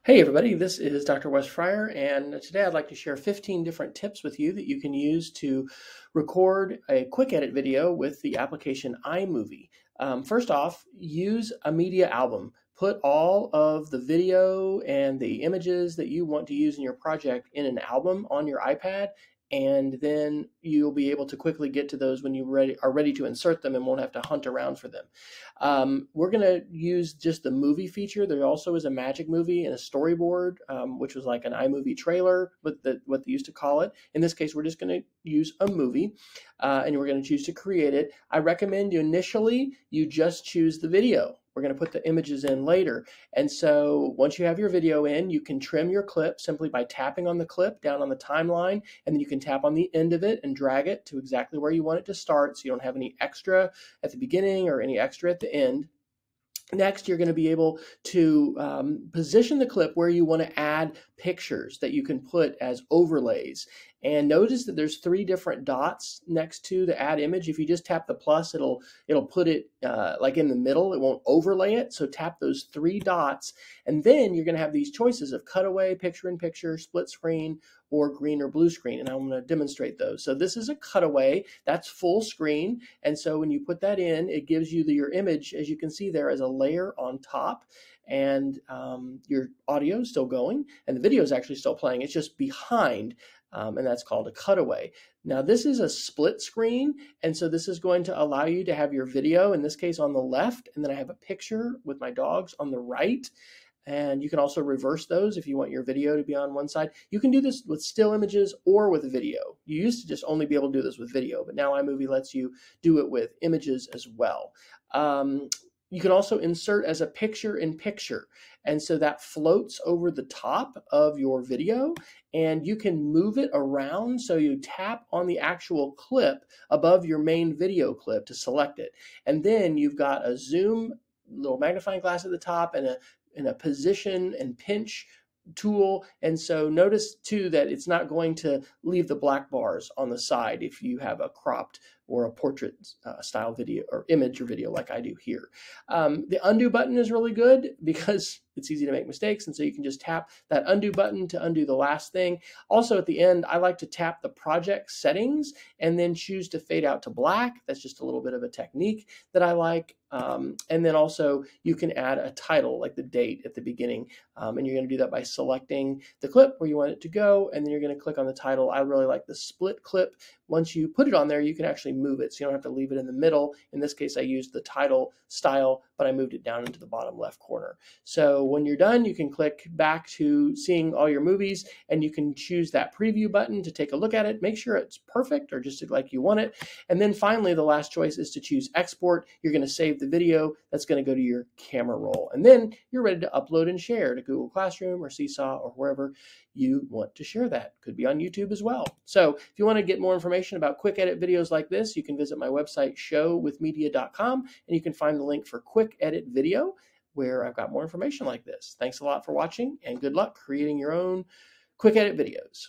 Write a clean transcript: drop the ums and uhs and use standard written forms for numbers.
Hey everybody, this is Dr. Wes Fryer, and today I'd like to share 15 different tips with you that you can use to record a quick edit video with the application iMovie. First off, use a media album. Put all of the video and the images that you want to use in your project in an album on your iPad, and then you'll be able to quickly get to those when you are ready to insert them and won't have to hunt around for them. We're going to use just the movie feature. There also is a magic movie and a storyboard, which was like an iMovie trailer, what they used to call it. In this case, we're just going to use a movie, and we're going to choose to create it. I recommend initially you just choose the video. We're going to put the images in later. And so once you have your video in, you can trim your clip simply by tapping on the clip down on the timeline, and then you can tap on the end of it and drag it to exactly where you want it to start, so you don't have any extra at the beginning or any extra at the end. Next, you're going to be able to position the clip where you want to add pictures that you can put as overlays. And notice that there's 3 different dots next to the add image. If you just tap the plus, it'll put it like in the middle. It won't overlay it. So tap those 3 dots, and then you're going to have these choices of cutaway, picture-in-picture, split screen, or green or blue screen. And I'm going to demonstrate those. So this is a cutaway. That's full screen. And so when you put that in, it gives you your image, as you can see there, as a layer on top. And your audio is still going, and the video is actually still playing. It's just behind, and that's called a cutaway. Now this is a split screen, and so this is going to allow you to have your video, in this case, on the left, and then I have a picture with my dogs on the right. And you can also reverse those if you want your video to be on one side. You can do this with still images or with video. You used to just only be able to do this with video, but now iMovie lets you do it with images as well. You can also insert as a picture-in-picture, and so that floats over the top of your video, and you can move it around. So you tap on the actual clip above your main video clip to select it, and then you've got a zoom little magnifying glass at the top and a position and pinch tool. And so notice too that it's not going to leave the black bars on the side if you have a cropped or a portrait style video or image or video like I do here. The undo button is really good because it's easy to make mistakes, and so you can just tap that undo button to undo the last thing. Also at the end, I like to tap the project settings and then choose to fade out to black. That's just a little bit of a technique that I like. And then also you can add a title, like the date at the beginning, and you're going to do that by selecting the clip where you want it to go, and then you're going to click on the title. I really like the split clip. Once you put it on there, you can actually move it, so you don't have to leave it in the middle. In this case, I used the title style, but I moved it down into the bottom left corner. So when you're done, you can click back to seeing all your movies, and you can choose that preview button to take a look at it, make sure it's perfect or just like you want it. And then finally, the last choice is to choose export. You're going to save the video. That's going to go to your camera roll, and then you're ready to upload and share to Google Classroom or Seesaw or wherever you want to share that. Could be on YouTube as well. So if you want to get more information about quick edit videos like this, you can visit my website showwithmedia.com, and you can find the link for quick edit video where I've got more information like this. Thanks a lot for watching, and good luck creating your own quick edit videos.